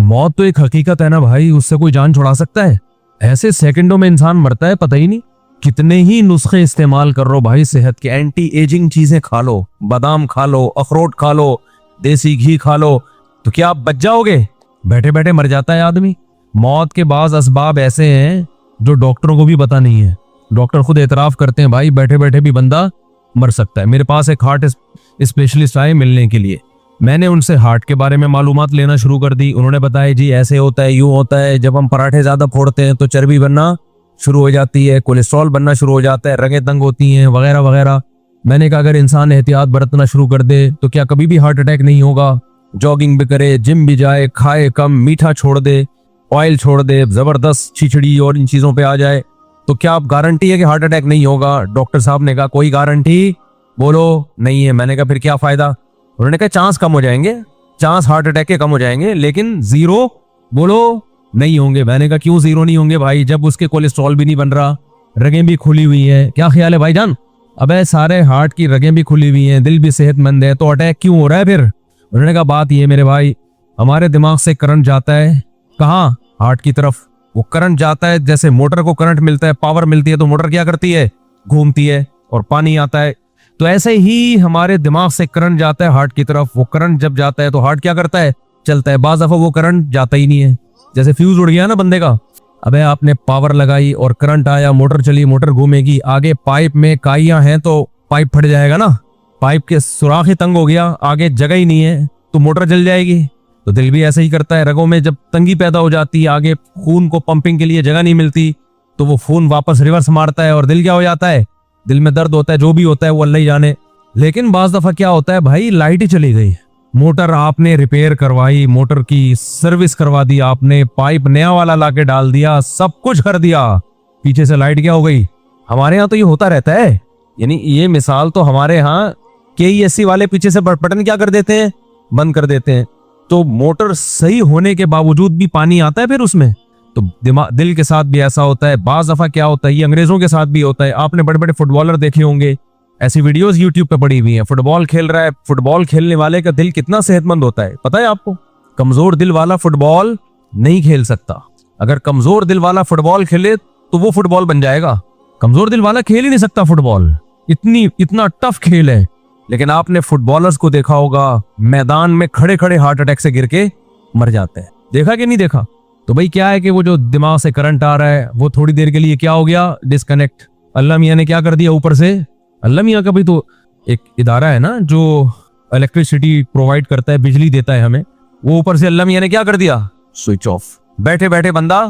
मौत तो एक हकीकत है ना भाई, उससे कोई जान छुड़ा सकता है? ऐसे सेकंडों में इंसान मरता है, पता ही नहीं। कितने ही नुस्खे इस्तेमाल कर लो भाई सेहत के, एंटी एजिंग चीजें खा लो, बादाम खा लो, अखरोट खा लो, देसी घी खा लो, तो क्या आप बच जाओगे? बैठे बैठे मर जाता है आदमी। मौत के बाज़ असबाब ऐसे हैं जो डॉक्टरों को भी पता नहीं है। डॉक्टर खुद एतराफ करते हैं भाई बैठे बैठे भी बंदा मर सकता है। मेरे पास एक हार्ट स्पेशलिस्ट आए मिलने के लिए। मैंने उनसे हार्ट के बारे में मालूमात लेना शुरू कर दी। उन्होंने बताया जी ऐसे होता है, यूं होता है, जब हम पराठे ज्यादा फोड़ते हैं तो चर्बी बनना शुरू हो जाती है, कोलेस्ट्रॉल बनना शुरू हो जाता है, रगें तंग होती हैं, वगैरह वगैरह। मैंने कहा अगर इंसान एहतियात बरतना शुरू कर दे तो क्या कभी भी हार्ट अटैक नहीं होगा? जॉगिंग भी करे, जिम भी जाए, खाए कम, मीठा छोड़ दे, ऑयल छोड़ दे, जबरदस्त खिचड़ी और इन चीजों पे आ जाए, तो क्या आप गारंटी है कि हार्ट अटैक नहीं होगा? डॉक्टर साहब ने कहा कोई गारंटी बोलो नहीं है। मैंने कहा फिर क्या फायदा? उन्होंने कहा चांस कम हो जाएंगे, चांस हार्ट अटैक के कम हो जाएंगे, लेकिन जीरो बोलो नहीं होंगे। मैंने कहा क्यों जीरो नहीं होंगे भाई, जब उसके कोलेस्ट्रॉल भी नहीं बन रहा, रगें भी खुली हुई है, क्या ख्याल है भाईजान? अबे सारे हार्ट की रगें भी खुली हुई हैं, दिल भी सेहतमंद है, तो अटैक क्यों हो रहा है फिर? उन्होंने कहा बात ये मेरे भाई, हमारे दिमाग से करंट जाता है कहाँ? हार्ट की तरफ। वो करंट जाता है, जैसे मोटर को करंट मिलता है, पावर मिलती है, तो मोटर क्या करती है? घूमती है और पानी आता है। तो ऐसे ही हमारे दिमाग से करंट जाता है हार्ट की तरफ। वो करंट जब जाता है तो हार्ट क्या करता है? चलता है। बाज़ दफा वो करंट जाता ही नहीं है, जैसे फ्यूज उड़ गया ना बंदे का। अबे आपने पावर लगाई और करंट आया, मोटर चली, मोटर घूमेगी, आगे पाइप में काइयां हैं तो पाइप फट जाएगा ना, पाइप के सुराख ही तंग हो गया, आगे जगह ही नहीं है तो मोटर जल जाएगी। तो दिल भी ऐसे ही करता है, रगों में जब तंगी पैदा हो जाती है, आगे खून को पंपिंग के लिए जगह नहीं मिलती, तो वो खून वापस रिवर्स मारता है और दिल क्या हो जाता है? दिल में दर्द होता है, जो भी होता है वो अल्लाह ही जाने। लेकिन बाज दफा क्या होता है भाई, लाइट ही चली गई, मोटर आपने रिपेयर करवाई, मोटर की सर्विस करवा दी आपने, पाइप नया वाला लाके डाल दिया, सब कुछ कर दिया, पीछे से लाइट क्या हो गई? हमारे यहाँ तो ये होता रहता है। यानी ये मिसाल तो हमारे यहाँ KESC वाले पीछे से बटन क्या कर देते हैं? बंद कर देते हैं। तो मोटर सही होने के बावजूद भी पानी आता है फिर उसमें। तो दिल के साथ भी ऐसा होता है। बाज दफा क्या होता है, ये अंग्रेजों के साथ भी होता है। आपने बड़े बड़े फुटबॉलर देखे होंगे, ऐसी वीडियोस यूट्यूब पे पड़ी हुई हैं। फुटबॉल खेल रहा है, फुटबॉल खेलने वाले का दिल कितना सेहतमंद होता है पता है आपको? कमजोर दिल वाला फुटबॉल नहीं खेल सकता। अगर कमजोर दिल वाला फुटबॉल खेले तो वो फुटबॉल बन जाएगा। कमजोर दिल वाला खेल ही नहीं सकता फुटबॉल, इतना टफ खेल है। लेकिन आपने फुटबॉलर्स को देखा होगा, मैदान में खड़े खड़े हार्ट अटैक से गिर के मर जाते हैं। देखा कि नहीं देखा? तो भाई क्या है कि वो जो दिमाग से करंट आ रहा है वो थोड़ी देर के लिए क्या हो गया? डिस्कनेक्ट। अल्लाह मियाँ ने क्या कर दिया ऊपर से? अल्लाह मियाँ का भी तो एक इदारा है ना जो इलेक्ट्रिसिटी प्रोवाइड करता है, बिजली देता है हमें, वो ऊपर से अल्लाह मियाँ ने क्या कर दिया? Switch off. बैठे बैठे बंदा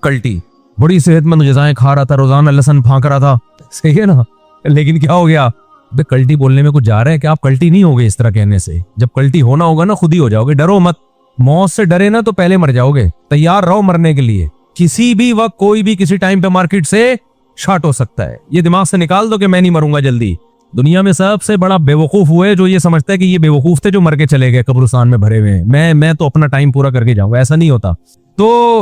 कल्टी, बड़ी सेहतमंद ग़िज़ाएं खा रहा था, रोजाना लहसुन फांक रहा था, सही है ना? लेकिन क्या हो गया? बे कल्टी बोलने में कुछ जा रहा है कि आप कल्टी नहीं होगे इस तरह कहने से। जब कल्टी होना होगा ना खुद ही हो जाओगे। डरो मत, मौत से डरे ना तो पहले मर जाओगे। तैयार रहो मरने के लिए, किसी भी वक्त कोई भी किसी टाइम पे मार्केट से शार्ट हो सकता है। ये दिमाग से निकाल दो कि मैं नहीं मरूंगा जल्दी। दुनिया में सबसे बड़ा बेवकूफ हुए जो ये समझता है कि ये बेवकूफ थे जो मर के चले गए कब्रिस्तान में भरे हुए हैं, मैं तो अपना टाइम पूरा करके जाऊंगा। ऐसा नहीं होता। तो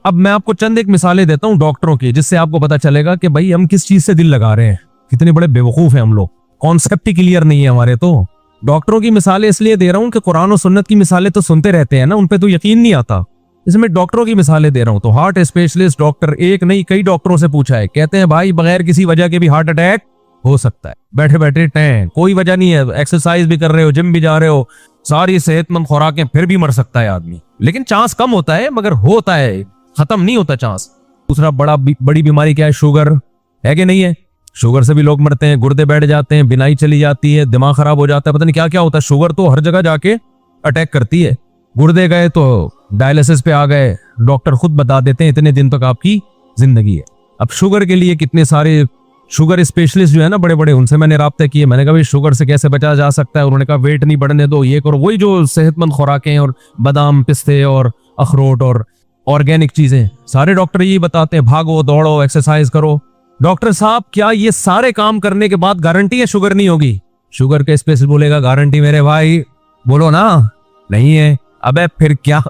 अब मैं आपको चंद एक मिसालें देता हूँ डॉक्टरों की, जिससे आपको पता चलेगा कि भाई हम किस चीज से दिल लगा रहे हैं, कितने बड़े बेवकूफ हैं हम लोग। कॉन्सेप्ट ही क्लियर नहीं है हमारे। तो डॉक्टरों की मिसालें इसलिए दे रहा हूं कि कुरान और सुन्नत की मिसालें तो सुनते रहते हैं ना, उन पे तो यकीन नहीं आता, इसमें डॉक्टरों की मिसालें दे रहा हूं। तो हार्ट स्पेशलिस्ट डॉक्टर, एक नहीं कई डॉक्टरों से पूछा है, कहते हैं भाई बगैर किसी वजह के भी हार्ट अटैक हो सकता है। बैठे बैठे टैं, कोई वजह नहीं है, एक्सरसाइज भी कर रहे हो, जिम भी जा रहे हो, सारी सेहतमंद खुराकें, फिर भी मर सकता है आदमी। लेकिन चांस कम होता है, मगर होता है, खत्म नहीं होता चांस। दूसरा बड़ी बीमारी क्या है? शुगर है कि नहीं है? शुगर से भी लोग मरते हैं, गुर्दे बैठ जाते हैं, बिनाई चली जाती है, दिमाग खराब हो जाता है, पता नहीं क्या क्या होता है। शुगर तो हर जगह जाके अटैक करती है। गुर्दे गए तो डायलिसिस पे आ गए, डॉक्टर खुद बता देते हैं इतने दिन तक आपकी जिंदगी है। अब शुगर के लिए कितने सारे शुगर स्पेशलिस्ट जो है ना बड़े बड़े, उनसे मैंने राब्ते किए। मैंने कहा भाई शुगर से कैसे बचा जा सकता है? उन्होंने कहा वेट नहीं बढ़ने दो, ये करो, वही जो सेहतमंद खुराकें और बादाम, पिस्ते और अखरोट और ऑर्गेनिक चीजें, सारे डॉक्टर यही बताते हैं, भागो दौड़ो, एक्सरसाइज करो। डॉक्टर साहब क्या ये सारे काम करने के बाद गारंटी है शुगर नहीं होगी? शुगर के स्पेशलिस्ट बोलेगा गारंटी मेरे भाई, बोलो ना नहीं है। अबे फिर क्या?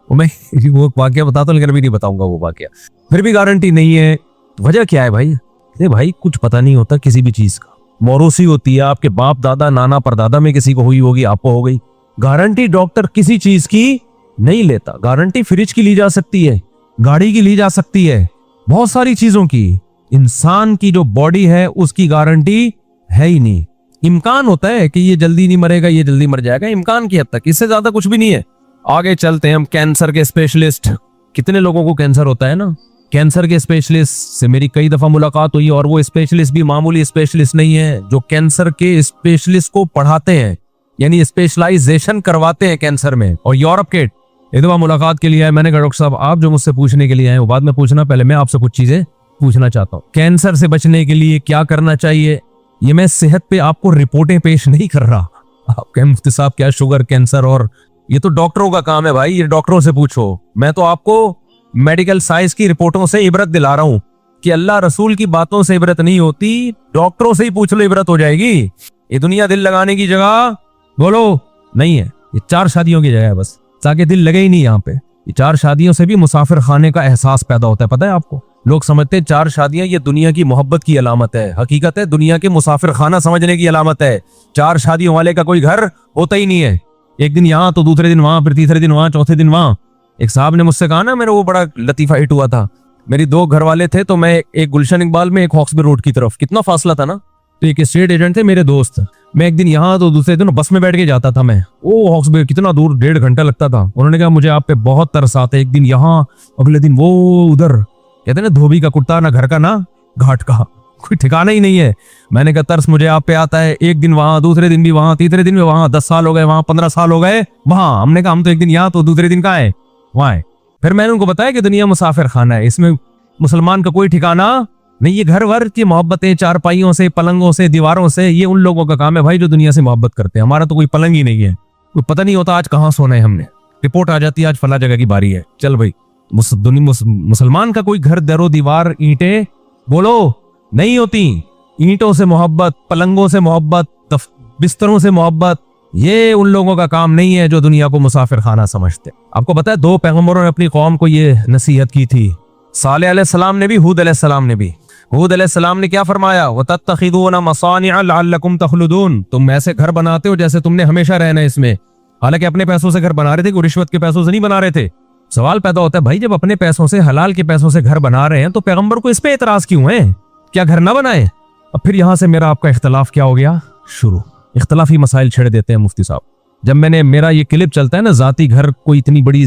मैं वो वाकया बताता हूं, लेकिन अभी नहीं बताऊंगा वो वाकया। फिर भी गारंटी नहीं है, वजह क्या है भाई? भाई कुछ पता नहीं होता किसी भी चीज का। मौरूसी होती है, आपके बाप दादा नाना परदादा में किसी को हुई होगी, आपको हो गई। गारंटी डॉक्टर किसी चीज की नहीं लेता। गारंटी फ्रिज की ली जा सकती है, गाड़ी की ली जा सकती है, बहुत सारी चीजों की। इंसान की जो बॉडी है उसकी गारंटी है ही नहीं। इम्कान होता है कि ये जल्दी नहीं मरेगा, ये जल्दी मर जाएगा, इम्कान की हद तक, इससे ज्यादा कुछ भी नहीं है। आगे चलते हैं हम। कैंसर के स्पेशलिस्ट, कितने लोगों को कैंसर होता है ना। कैंसर के स्पेशलिस्ट से मेरी कई दफा मुलाकात हुई और वो स्पेशलिस्ट भी मामूली स्पेशलिस्ट नहीं है, जो कैंसर के स्पेशलिस्ट को पढ़ाते हैं, यानी स्पेशलाइजेशन करवाते हैं कैंसर में। और यूरोप के एक दफा मुलाकात के लिए आए। मैंने कहा डॉक्टर साहब आप जो मुझसे पूछने के लिए आए वो बाद में पूछना, पहले मैं आपसे कुछ चीजें पूछना चाहता हूँ। कैंसर से बचने के लिए क्या करना चाहिए, ये मैं सेहत पे आपको रिपोर्टें पेश नहीं कर रहा। आप कहें मुफ्ती साहब क्या शुगर, कैंसर, और ये तो डॉक्टरों का काम है भाई, ये डॉक्टरों से पूछो। मैं तो आपको मेडिकल साइंस की रिपोर्टों से इबरत दिला रहा हूं कि अल्लाह रसूल की बातों से इबरत नहीं होती, डॉक्टरों से ही पूछ लो, इबरत हो जाएगी। ये दुनिया दिल लगाने की जगह बोलो नहीं है, ये 4 शादियों की जगह है बस, ताकि दिल लगे ही नहीं यहाँ पे। ये 4 शादियों से भी मुसाफिर खाने का एहसास पैदा होता है, पता है आपको। लोग समझते हैं 4 शादियां ये दुनिया की मोहब्बत की अलामत है, हकीकत है दुनिया के मुसाफिर खाना समझने की अलामत है। 4 शादियों वाले का कोई घर होता ही नहीं है, एक दिन यहाँ तो दूसरे दिन वहां, फिर तीसरे दिन वहां, चौथे दिन वहां। एक साहब ने मुझसे कहा ना, मेरे वो बड़ा लतीफा हिट हुआ था। मेरी 2 घर वाले थे, तो मैं एक गुलशन इकबाल में, एक हॉक्सबी रोड की तरफ, कितना फासला था ना। तो एक स्टेट एजेंट थे मेरे दोस्त, मैं एक दिन यहाँ तो दूसरे दिन बस में बैठ के जाता था मैं, वो हॉक्सबी कितना दूर, 1.5 घंटा लगता था। उन्होंने कहा मुझे आप पे बहुत तरस आता है, एक दिन यहाँ अगले दिन वो उधर। कहते ना धोबी का कुत्ता, ना घर का ना घाट का, कोई ठिकाना ही नहीं है। मैंने कहा तरस मुझे आप पे आता है, एक दिन वहां, दूसरे दिन भी वहां, तीसरे दिन भी वहां, 10 साल हो गए वहां, 15 साल हो गए वहां। हमने कहा हम तो एक दिन यहाँ तो दूसरे दिन कहाँ है, वहां है। फिर मैंने उनको बताया कि दुनिया मुसाफिर खाना है, इसमें मुसलमान का कोई ठिकाना नहीं। ये घर वर की मोहब्बतें, चारपाइयों से, पलंगों से, दीवारों से, ये उन लोगों का काम है भाई जो दुनिया से मोहब्बत करते हैं। हमारा तो कोई पलंग ही नहीं है, कोई पता नहीं होता आज कहाँ सोना है हमने। रिपोर्ट आ जाती है आज फला जगह की बारी है, चल भाई। मुसलमान का कोई घर, दरो दीवार, ईंटें बोलो नहीं होती। ईंटों से मोहब्बत, पलंगों से मोहब्बत, बिस्तरों से मोहब्बत, ये उन लोगों का काम नहीं है जो दुनिया को मुसाफिर खाना समझते। आपको पता है 2 पैगंबरों ने अपनी कौम को ये नसीहत की थी, सालेह अलैहिस्सलाम ने भी, हूद अलैहिस्सलाम ने भी। हूद अलैहिस्सलाम ने क्या फरमाया, वतत्तखिदूना मसानिअ लअल्लकुम तखलुदून, तुम ऐसे घर बनाते हो जैसे तुमने हमेशा रहना है इसमें। हालांकि अपने पैसों से घर बना रहे थे, कोई रिश्वत के पैसों से नहीं बना रहे थे। सवाल पैदा होता है भाई जब अपने पैसों से, हलाल के पैसों से घर बना रहे हैं तो पैगंबर को इस पे एतराज क्यों है, क्या घर ना बनाए। अब फिर यहां से मेरा आपका इख्तलाफ क्या हो गया शुरू, इख्तलाफी मसाइल छेड़ देते हैं मुफ्ती साहब। जब मैंने, मेरा ये क्लिप चलता है ना, जाती घर कोई इतनी बड़ी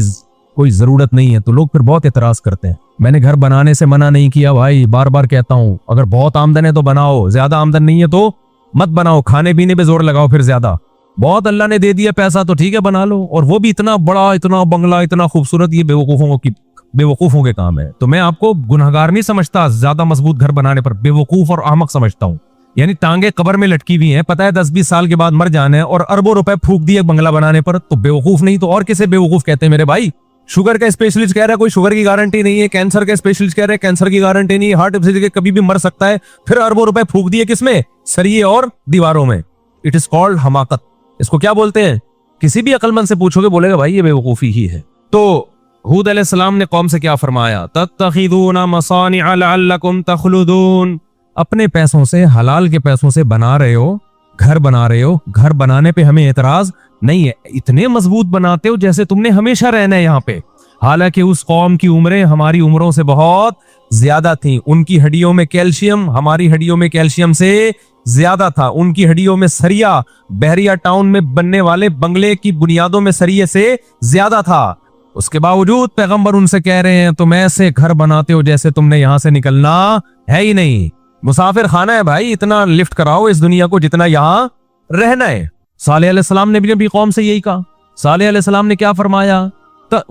कोई जरूरत नहीं है, तो लोग फिर बहुत एतराज करते हैं। मैंने घर बनाने से मना नहीं किया भाई, बार बार कहता हूं, अगर बहुत आमदन है तो बनाओ, ज्यादा आमदन नहीं है तो मत बनाओ, खाने पीने पे जोर लगाओ। फिर ज्यादा बहुत अल्लाह ने दे दिया पैसा तो ठीक है बना लो, और वो भी इतना बड़ा, इतना बंगला, इतना खूबसूरत, ये बेवकूफों के काम है। तो मैं आपको गुनहगार नहीं समझता ज्यादा मजबूत घर बनाने पर, बेवकूफ और अहमक समझता हूँ। यानी टांगे कब्र में लटकी हुई हैं, पता है 10-20 साल के बाद मर जाना है, और अरबों रुपए फूक दिए बंगला बनाने पर, तो बेवकूफ नहीं तो और किसे बेवकूफ कहते हैं मेरे भाई। शुगर का स्पेशलिस्ट कह रहा है कोई शुगर की गारंटी नहीं है, कैंसर का स्पेशलिस्ट कह रहे हैं कैंसर की गारंटी नहीं है, हार्ट डिसीज के कभी भी मर सकता है, फिर अरबों रुपए फूक दिए किसमें, सरिये और दीवारों में। इट इज कॉल्ड हमाकत। इसको क्या बोलते हैं, किसी भी अक्लमंद से पूछोगे बोलेगा भाई ये बेवकूफी ही है। तो हूद अलैहिस्सलाम ने कौम से क्या फरमाया, तत्तखिदूना मसानिअ लअल्लकुम तखलुदून, अपने पैसों से, हलाल के पैसों से बना रहे हो, घर बना रहे हो, घर बनाने पे हमें एतराज नहीं है, इतने मजबूत बनाते हो जैसे तुमने हमेशा रहना है यहाँ पे। हालांकि उस कौम की उम्रें हमारी उम्रों से बहुत ज्यादा थी, उनकी हड्डियों में कैल्शियम हमारी हड्डियों में कैल्शियम से ज्यादा था, उनकी हड्डियों में सरिया बहरिया टाउन में बनने वाले बंगले की बुनियादों में सरिये से ज्यादा था। उसके बावजूद पैगंबर उनसे कह रहे हैं तुम ऐसे घर बनाते हो जैसे तुमने यहां से निकलना है ही नहीं। मुसाफिर खाना है भाई, इतना लिफ्ट कराओ इस दुनिया को जितना यहां रहना है। सालेह अलैहिस्सलाम ने भी कौम से यही कहा। सालेह अलैहिस्सलाम ने क्या फरमाया,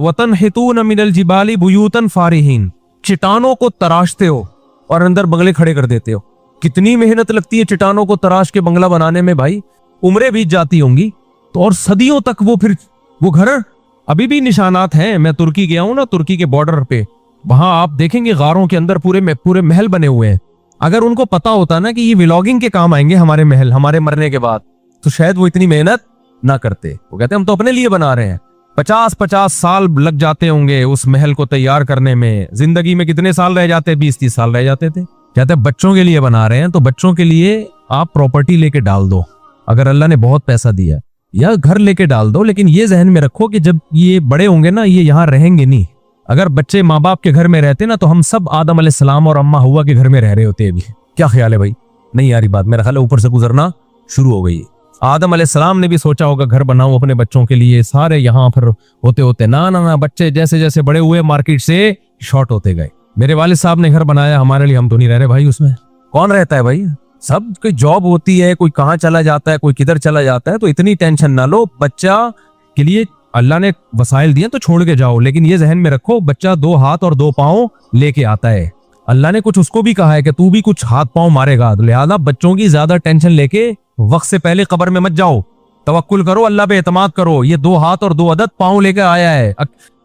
वतनहितून मिनल जिबाली बुयूतन फारिहीन, चट्टानों को तराशते हो और अंदर बंगले खड़े कर देते हो। कितनी मेहनत लगती है चट्टानों को तराश के बंगला बनाने में भाई, उम्रें बीत जाती होंगी तो, और सदियों तक वो घर अभी भी निशानात हैं। मैं तुर्की गया हूं ना, तुर्की के बॉर्डर पे, वहां आप देखेंगे गारों के अंदर पूरे महल बने हुए हैं। अगर उनको पता होता ना कि ये व्लॉगिंग के काम आएंगे हमारे महल हमारे मरने के बाद, तो शायद वो इतनी मेहनत ना करते। वो कहते हम तो अपने लिए बना रहे हैं। 50-50 साल लग जाते होंगे उस महल को तैयार करने में। जिंदगी में कितने साल रह जाते, 20-30 साल रह जाते थे। कहते बच्चों के लिए बना रहे हैं, तो बच्चों के लिए आप प्रॉपर्टी लेके डाल दो। अगर अल्लाह ने बहुत पैसा दिया, या घर लेके डाल दो, लेकिन ये जहन में रखो कि जब ये बड़े होंगे ना, ये यहाँ रहेंगे नहीं। अगर बच्चे माँ बाप के घर में रहते ना, तो हम सब आदम अलैहिस्सलाम और अम्मा हुआ के घर में रह रहे होते अभी। क्या ख्याल है भाई? नहीं यार, ये बात मेरा ख्याल है ऊपर से गुजरना शुरू हो गई। आदम अलैहिस्सलाम ने भी सोचा होगा घर बनाऊं अपने बच्चों के लिए, सारे यहाँ पर होते होते ना ना ना बच्चे जैसे जैसे बड़े हुए मार्केट से शॉर्ट होते गए। मेरे वालिद साहब ने घर बनाया हमारे लिए, हम तो नहीं रह रहे भाई उसमें। कौन रहता है भाई? सब कोई जॉब होती है, कोई कहाँ चला जाता है, कोई किधर चला जाता है, तो इतनी टेंशन ना लो। बच्चा के लिए अल्लाह ने वसाइल दिए तो छोड़ के जाओ, लेकिन ये जहन में रखो बच्चा 2 हाथ और 2 पांव लेके आता है। अल्लाह ने कुछ उसको भी कहा है कि तू भी कुछ हाथ पांव मारेगा, तो लिहाजा बच्चों की ज्यादा टेंशन लेके वक्त से पहले कब्र में मत जाओ। तवक्कुल करो, अल्लाह पे एतमाद करो। ये 2 हाथ और 2 अदद पांव लेके आया है,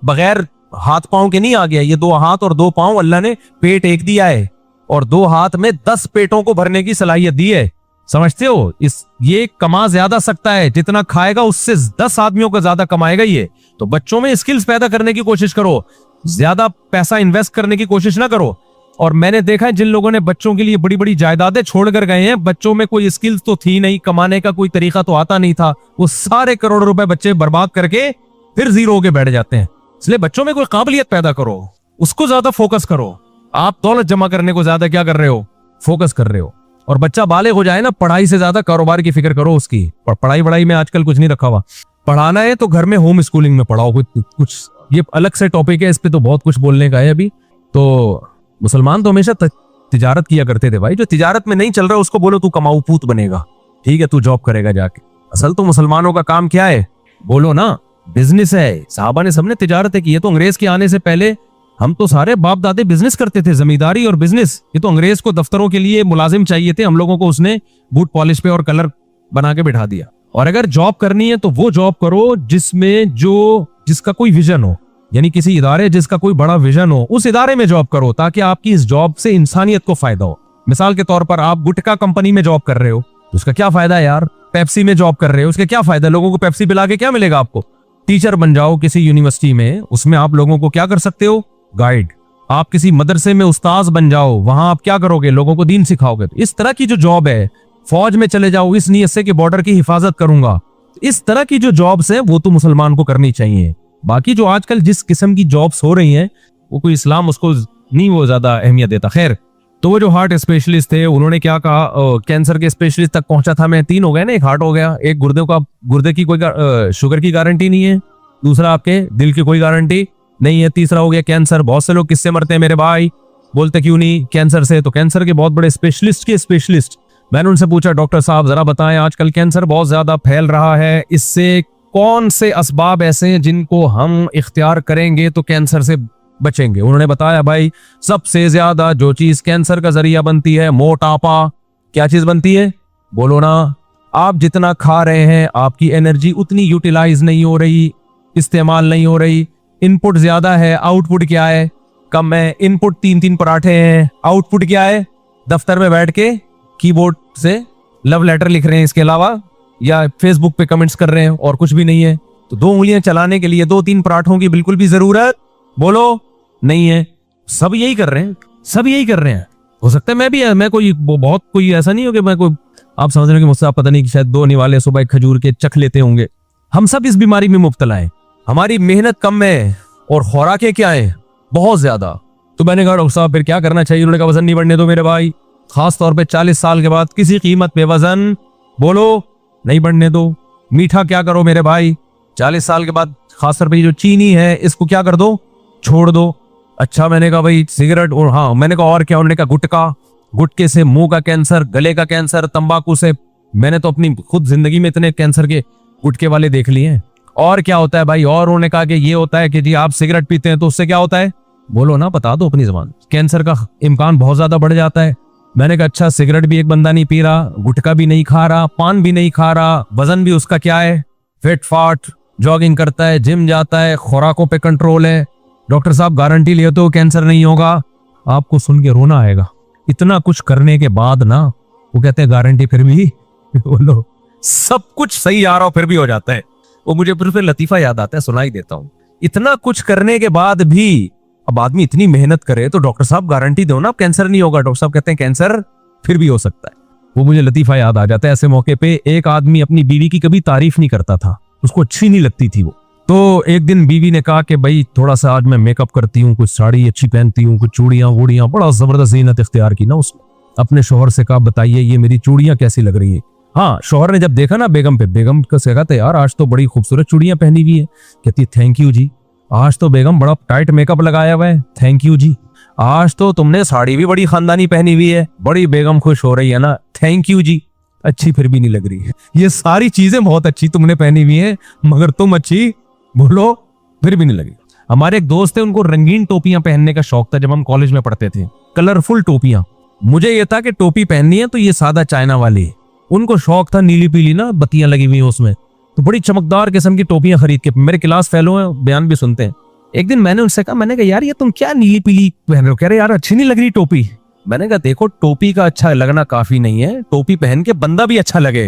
बगैर हाथ पांव के नहीं आ गया। ये 2 हाथ और 2 पांव अल्लाह ने पेट एक दिया है, और 2 हाथ में 10 पेटों को भरने की सलाहियत दी है। समझते हो? ये कमा ज्यादा सकता है, जितना खाएगा उससे 10 आदमियों का ज्यादा कमाएगा ये। तो बच्चों में स्किल्स पैदा करने की कोशिश करो, ज्यादा पैसा इन्वेस्ट करने की कोशिश ना करो। और मैंने देखा है जिन लोगों ने बच्चों के लिए बड़ी बड़ी जायदादें छोड़कर गए हैं, बच्चों में कोई स्किल्स तो थी नहीं, कमाने का कोई तरीका तो आता नहीं था, वो सारे करोड़ों रुपए बच्चे बर्बाद करके फिर जीरो होके बैठ जाते हैं। इसलिए बच्चों में कोई काबिलियत पैदा करो, उसको ज्यादा फोकस करो। आप दौलत जमा करने को ज्यादा क्या कर रहे हो? फोकस कर रहे हो। और बच्चा बालिग हो जाए ना, पढ़ाई से ज्यादा कारोबार की फिक्र करो उसकी। पढ़ाई वढ़ाई में आजकल कुछ नहीं रखा हुआ। पढ़ाना है तो घर में होम स्कूलिंग में पढ़ाओ कुछ। ये अलग से टॉपिक है, इस पे तो बहुत कुछ बोलने का है अभी। तो मुसलमान तो हमेशा तिजारत किया करते थे भाई। जो तिजारत में नहीं चल रहा उसको बोलो तू कमाऊ पूत बनेगा, ठीक है, तू जॉब करेगा जाके। असल तो मुसलमानों का काम क्या है? बोलो ना, बिजनेस है। साहबा ने सबने तिजारतें की है। तो अंग्रेज के आने से पहले हम तो सारे बाप दादे बिजनेस करते थे, जमींदारी और बिजनेस। ये तो अंग्रेज को दफ्तरों के लिए मुलाजिम चाहिए थे, हम लोगों को उसने बूट पॉलिश पे और कलर बना के बिठा दिया। और अगर जॉब करनी है तो वो जॉब करो जिसका कोई विजन हो, यानी किसी इदारे जिसका कोई बड़ा विजन हो, उस इदारे में जॉब करो, ताकि आपकी इस जॉब से इंसानियत को फायदा हो। मिसाल के तौर पर आप गुटखा कंपनी में जॉब कर रहे हो, तो उसका क्या फायदा है यार? पेप्सी में जॉब कर रहे हो, उसका क्या फायदा? लोगों को पेप्सी पिला के क्या मिलेगा आपको? टीचर बन जाओ किसी यूनिवर्सिटी में, उसमें आप लोगों को क्या कर सकते हो? गाइड। आप किसी मदरसे में उस्ताज बन जाओ, वहां आप क्या करोगे? लोगों को दीन सिखाओगे। तो इस तरह की जो जॉब है, फौज में चले जाओ इस नियत से कि बॉर्डर की हिफाजत करूंगा, इस तरह की जो जॉब्स है वो तो मुसलमान को करनी चाहिए। बाकी जो आजकल जिस किस्म की जॉब्स हो रही हैं, वो कोई इस्लाम उसको नहीं वो ज्यादा अहमियत देता। खैर, तो वो जो हार्ट स्पेशलिस्ट थे उन्होंने क्या कहा? कैंसर के स्पेशलिस्ट तक पहुंचा था मैं। 3 हो गए ना, एक हार्ट हो गया, एक गुर्दे की कोई शुगर की गारंटी नहीं है, दूसरा आपके दिल की कोई गारंटी नहीं है, तीसरा हो गया कैंसर। बहुत से लोग किससे मरते हैं मेरे भाई? बोलते क्यों नहीं? कैंसर से। तो कैंसर के बहुत बड़े स्पेशलिस्ट मैंने उनसे पूछा, डॉक्टर साहब जरा बताएं, आजकल कैंसर बहुत ज्यादा फैल रहा है, इससे कौन से असबाब ऐसे हैं जिनको हम इख्तियार करेंगे तो कैंसर से बचेंगे? उन्होंने बताया, भाई सबसे ज्यादा जो चीज कैंसर का जरिया बनती है, मोटापा। क्या चीज बनती है? बोलो ना। आप जितना खा रहे हैं आपकी एनर्जी उतनी यूटिलाइज नहीं हो रही, इस्तेमाल नहीं हो रही। इनपुट ज्यादा है, आउटपुट क्या है? कम है। इनपुट 3-3 पराठे हैं, आउटपुट क्या है? दफ्तर में बैठ के कीबोर्ड से लव लेटर लिख रहे हैं, इसके अलावा या फेसबुक पे कमेंट्स कर रहे हैं, और कुछ भी नहीं है। तो 2 उंगलियां चलाने के लिए 2-3 पराठों की बिल्कुल भी जरूरत बोलो नहीं है। सब यही कर रहे हैं, सब यही कर रहे हैं। हो सकता है मैं कोई ऐसा नहीं हो कि मैं कोई, आप समझ रहे हो कि मुझसे आप पता नहीं कि शायद 2 निवाले सुबह खजूर के चख लेते होंगे। हम सब इस बीमारी में मुब्तला है। हमारी मेहनत कम है और खुराकें क्या है? बहुत ज्यादा। तो मैंने कहा, डॉक्टर साहब फिर क्या करना चाहिए? उन्होंने कहा, वजन नहीं बढ़ने दो मेरे भाई, खास तौर पे 40 साल के बाद किसी कीमत पे वजन बोलो नहीं बढ़ने दो। मीठा क्या करो मेरे भाई? 40 साल के बाद खासतौर पे जो चीनी है इसको क्या कर दो? छोड़ दो। अच्छा, मैंने कहा भाई सिगरेट, और हाँ मैंने कहा और क्या? उन्होंने कहा गुटखा, गुटके से मुंह का कैंसर, गले का कैंसर, तंबाकू से। मैंने तो अपनी खुद जिंदगी में इतने कैंसर के गुटके वाले देख लिए हैं। और क्या होता है भाई? और उन्होंने कहा कि ये होता है कि जी आप सिगरेट पीते हैं तो उससे क्या होता है? बोलो ना, बता दो अपनी जबान। कैंसर का इम्कान बहुत ज्यादा बढ़ जाता है। मैंने कहा अच्छा, सिगरेट भी एक बंदा नहीं पी रहा, गुटखा भी नहीं खा रहा, पान भी नहीं खा रहा, वजन भी उसका क्या है? फिट फाट, जॉगिंग करता है, जिम जाता है, खुराकों पे कंट्रोल है। डॉक्टर साहब गारंटी लिए तो कैंसर नहीं होगा। आपको सुन के रोना आएगा। इतना कुछ करने के बाद ना वो कहते हैं गारंटी फिर भी बोलो सब कुछ सही आ रहा हो फिर भी हो जाता है। वो मुझे फिर लतीफा याद आता है, सुनाई देता हूँ। इतना कुछ करने के बाद भी अब आदमी इतनी मेहनत करे तो डॉक्टर साहब गारंटी दो ना कैंसर नहीं होगा। डॉक्टर साहब कहते हैं कैंसर फिर भी हो सकता है। वो मुझे लतीफा याद आ जाता है ऐसे मौके पे। एक आदमी अपनी बीवी की कभी तारीफ नहीं करता था, उसको अच्छी नहीं लगती थी वो। तो एक दिन बीवी ने कहा कि भाई थोड़ा सा आज मैं मेकअप करती हूँ, कुछ साड़ी अच्छी पहनती हूँ, कुछ चूड़ियां वूड़ियां, बड़ा जबरदस्त जीनत इख्तियार की ना उसने। अपने शोहर से कहा बताइए ये मेरी चूड़ियां कैसी लग रही है। हाँ, शोहर ने जब देखा ना बेगम पे, बेगम को कहा था यार आज तो बड़ी खूबसूरत चूड़ियां पहनी हुई है। कहती थैंक यू जी, आज तो बेगम बड़ा टाइट मेकअप लगाया हुआ है। थैंक यू जी, आज तो तुमने साड़ी भी बड़ी खानदानी पहनी हुई है। बड़ी बेगम खुश हो रही है ना। थैंक यू जी, अच्छी फिर भी नहीं लग रही है। ये सारी चीजें बहुत अच्छी तुमने पहनी हुई है, मगर तुम अच्छी बोलो फिर भी नहीं लगी। हमारे एक दोस्त थे, उनको रंगीन टोपियां पहनने का शौक था जब हम कॉलेज में पढ़ते थे, कलरफुल टोपियां। मुझे ये था कि टोपी पहननी है तो ये सादा चाइना वाली। उनको शौक था नीली पीली ना बत्तियां लगी हुई उसमें, तो बड़ी चमकदार किस्म की टोपियां खरीद के। मेरे क्लास फेलो हैं, बयान भी सुनते हैं। एक दिन मैंने उनसे कहा, मैंने कहा यार ये तुम क्या नीली पीली पहन रहे हो? कह रहे यार अच्छी नहीं लग रही टोपी। मैंने कहा देखो टोपी का अच्छा लगना काफी नहीं है, टोपी पहन के बंदा भी अच्छा लगे।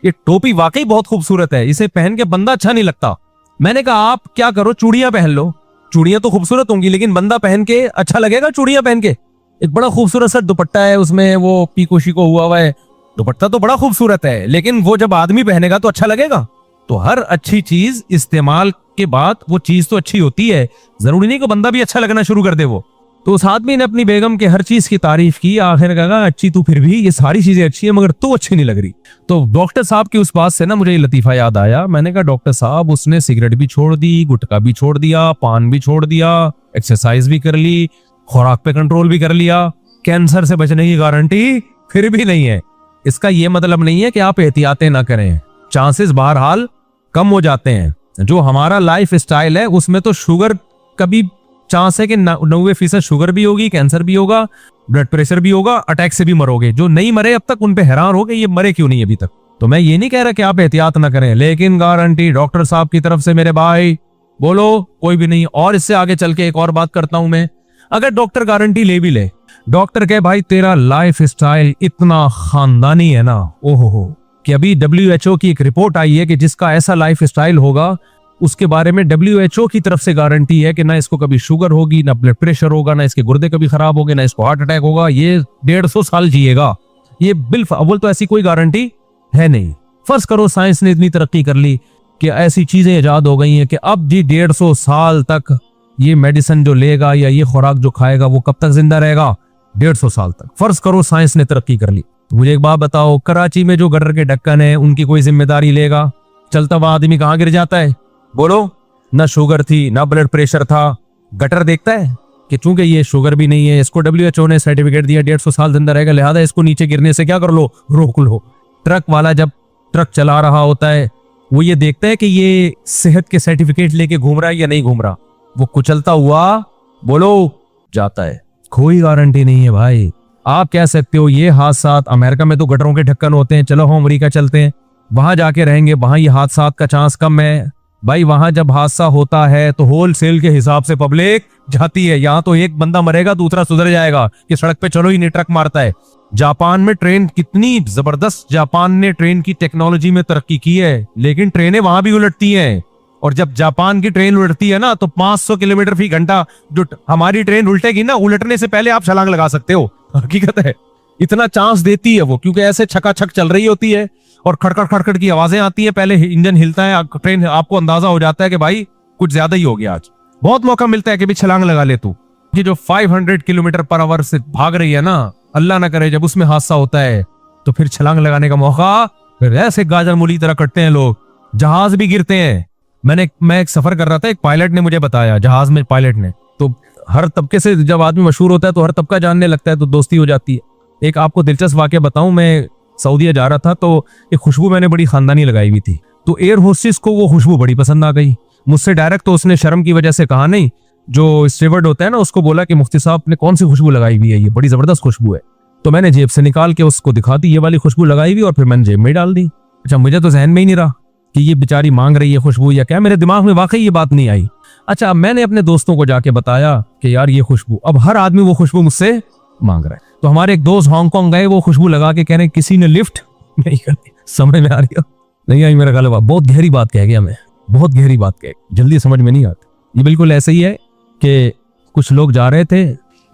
ये टोपी वाकई बहुत खूबसूरत है, इसे पहन के बंदा अच्छा नहीं लगता। मैंने कहा आप क्या करो, चूड़ियां पहन लो। चूड़ियां तो खूबसूरत होंगी लेकिन बंदा पहन के अच्छा लगेगा चूड़ियां पहन के। एक बड़ा खूबसूरत सा दुपट्टा है, उसमें वो पीको शीको हुआ है, दुपट्टा तो बड़ा खूबसूरत है, लेकिन वो जब आदमी पहनेगा तो अच्छा लगेगा। तो हर अच्छी चीज इस्तेमाल के बाद वो चीज तो अच्छी होती है, जरूरी नहीं कि बंदा भी अच्छा लगना शुरू कर दे वो। तो उस आदमी ने अपनी बेगम के हर चीज की तारीफ की, आखिर कहा अच्छी तू फिर भी, ये सारी चीजें अच्छी है मगर तू अच्छी नहीं लग रही। तो डॉक्टर साहब की उस बात से ना मुझे ये लतीफा याद आया। मैंने कहा डॉक्टर साहब उसने सिगरेट भी छोड़ दी, गुटखा भी छोड़ दिया, पान भी छोड़ दिया, एक्सरसाइज भी कर ली, खुराक पे कंट्रोल भी कर लिया, कैंसर से बचने की गारंटी फिर भी नहीं है। इसका यह मतलब नहीं है कि आप एहतियातें ना करें, चांसेस बहरहाल कम हो जाते हैं। जो हमारा लाइफ स्टाइल है उसमें तो शुगर कभी चांस है कि 90% शुगर भी होगी, कैंसर भी होगा, ब्लड प्रेशर भी होगा, अटैक से भी मरोगे। जो नहीं मरे अब तक उन पे हैरान हो गए ये मरे क्यों नहीं अभी तक। तो मैं ये नहीं कह रहा कि आप एहतियात ना करें, लेकिन गारंटी डॉक्टर साहब की तरफ से मेरे भाई बोलो कोई भी नहीं। और इससे आगे चल के एक और बात करता हूं मैं, अगर डॉक्टर गारंटी ले भी ले, डॉक्टर कहे भाई तेरा लाइफ स्टाइल इतना खानदानी है ना, ओहो, कि अभी WHO की एक रिपोर्ट आई है कि जिसका ऐसा लाइफ स्टाइल होगा उसके बारे में WHO की तरफ से गारंटी है कि ना इसको कभी शुगर होगी, ना ब्लड प्रेशर होगा, ना इसके गुर्दे कभी खराब होंगे, ना इसको हार्ट अटैक होगा, ये 150 साल जिएगा। ये बिल अव्वल तो ऐसी कोई गारंटी है नहीं। फर्ज करो साइंस ने इतनी तरक्की कर ली कि ऐसी चीजें इजाद हो गई हैं कि अब जी 150 साल तक ये मेडिसिन जो लेगा या ये खुराक जो खाएगा वो कब तक जिंदा रहेगा? 150 साल तक। फर्ज करो साइंस ने तरक्की कर ली। तो मुझे एक बात बताओ, कराची में जो गटर के ढक्कन है उनकी कोई जिम्मेदारी लेगा? चलता हुआ आदमी कहाँ गिर जाता है बोलो? ना शुगर थी ना ब्लड प्रेशर था, गटर देखता है कि चूंकि ये शुगर भी नहीं है, इसको WHO ने सर्टिफिकेट दिया 150 साल जिंदा रहेगा, लिहाजा इसको नीचे गिरने से क्या कर लो, रोक लो। ट्रक वाला जब ट्रक चला रहा होता है वो ये देखता है कि ये सेहत के सर्टिफिकेट लेके घूम रहा है या नहीं घूम रहा, वो कुचलता हुआ बोलो जाता है। कोई गारंटी नहीं है भाई। आप कह सकते हो ये हादसा, अमेरिका में तो गटरों के ढक्कन होते हैं, चलो हम अमेरिका चलते हैं, वहां जाके रहेंगे, वहां ये हादसा का चांस कम है भाई। वहां जब हादसा होता है तो होलसेल के हिसाब से पब्लिक जाती है। यहाँ तो एक बंदा मरेगा दूसरा सुधर जाएगा कि सड़क पे चलो ही नहीं, ट्रक मारता है। जापान में ट्रेन कितनी जबरदस्त, जापान ने ट्रेन की टेक्नोलॉजी में तरक्की की है, लेकिन ट्रेनें वहां भी उलटती हैं। और जब जापान की ट्रेन उलटती है ना तो 500 किलोमीटर फी घंटा जो हमारी ट्रेन उल्टेगी ना, उलटने से पहले आप छलांग लगा सकते हो। हकीकत है, इतना चांस देती है वो, क्योंकि ऐसे छकाछक चल रही होती है और खड़खड़ खड़खड़ की आवाजें आती है, पहले इंजन हिलता है, ट्रेन, आपको अंदाजा हो जाता है कि भाई कुछ ज्यादा ही हो गया आज। बहुत मौका मिलता है कि भी छलांग लगा ले तू। ये जो 500 किलोमीटर पर आवर से भाग रही है ना, अल्लाह ना करे जब उसमें हादसा होता है तो फिर छलांग लगाने का मौका फिर ऐसे गाजर मूली तरह कटते हैं लोग, जहाज भी गिरते हैं। मैं एक सफर कर रहा था, एक पायलट ने मुझे बताया, जहाज में पायलट ने, तो हर तबके से जब आदमी मशहूर होता है तो हर तबका जानने लगता है, तो दोस्ती हो जाती है। एक आपको दिलचस्प वाकया बताऊं, मैं सऊदीया जा रहा था तो एक खुशबू मैंने बड़ी खानदानी लगाई हुई थी, तो एयर होस्टेस को वो खुशबू बड़ी पसंद आ गई मुझसे डायरेक्ट। तो उसने शर्म की वजह से कहा नहीं, जो स्टीवर्ड होता है ना उसको बोला कि मुफ्ती साहब ने कौन सी खुशबू लगाई हुई है, ये बड़ी जबरदस्त खुशबू है। तो मैंने जेब से निकाल के उसको दिखा दी ये वाली खुशबू लगाई हुई, और फिर मैंने जेब में डाल दी। अच्छा, मुझे तो जहन में ही नहीं रहा कि ये बेचारी मांग रही है खुशबू या क्या, मेरे दिमाग में वाकई ये बात नहीं आई। अच्छा, मैंने अपने दोस्तों को जाके बताया कि यार ये खुशबू, अब हर आदमी वो खुशबू मुझसे मांग रहा है। तो हमारे एक दोस्त हांगकांग गए, वो खुशबू लगा के कह रहे किसी ने लिफ्ट नहीं कर दी। समझ में आ रही हो? नहीं आई मेरा गलबा। बहुत गहरी बात कह गया मैं, बहुत गहरी बात कह, जल्दी समझ में नहीं आती। ये बिल्कुल ऐसे ही है कि कुछ लोग जा रहे थे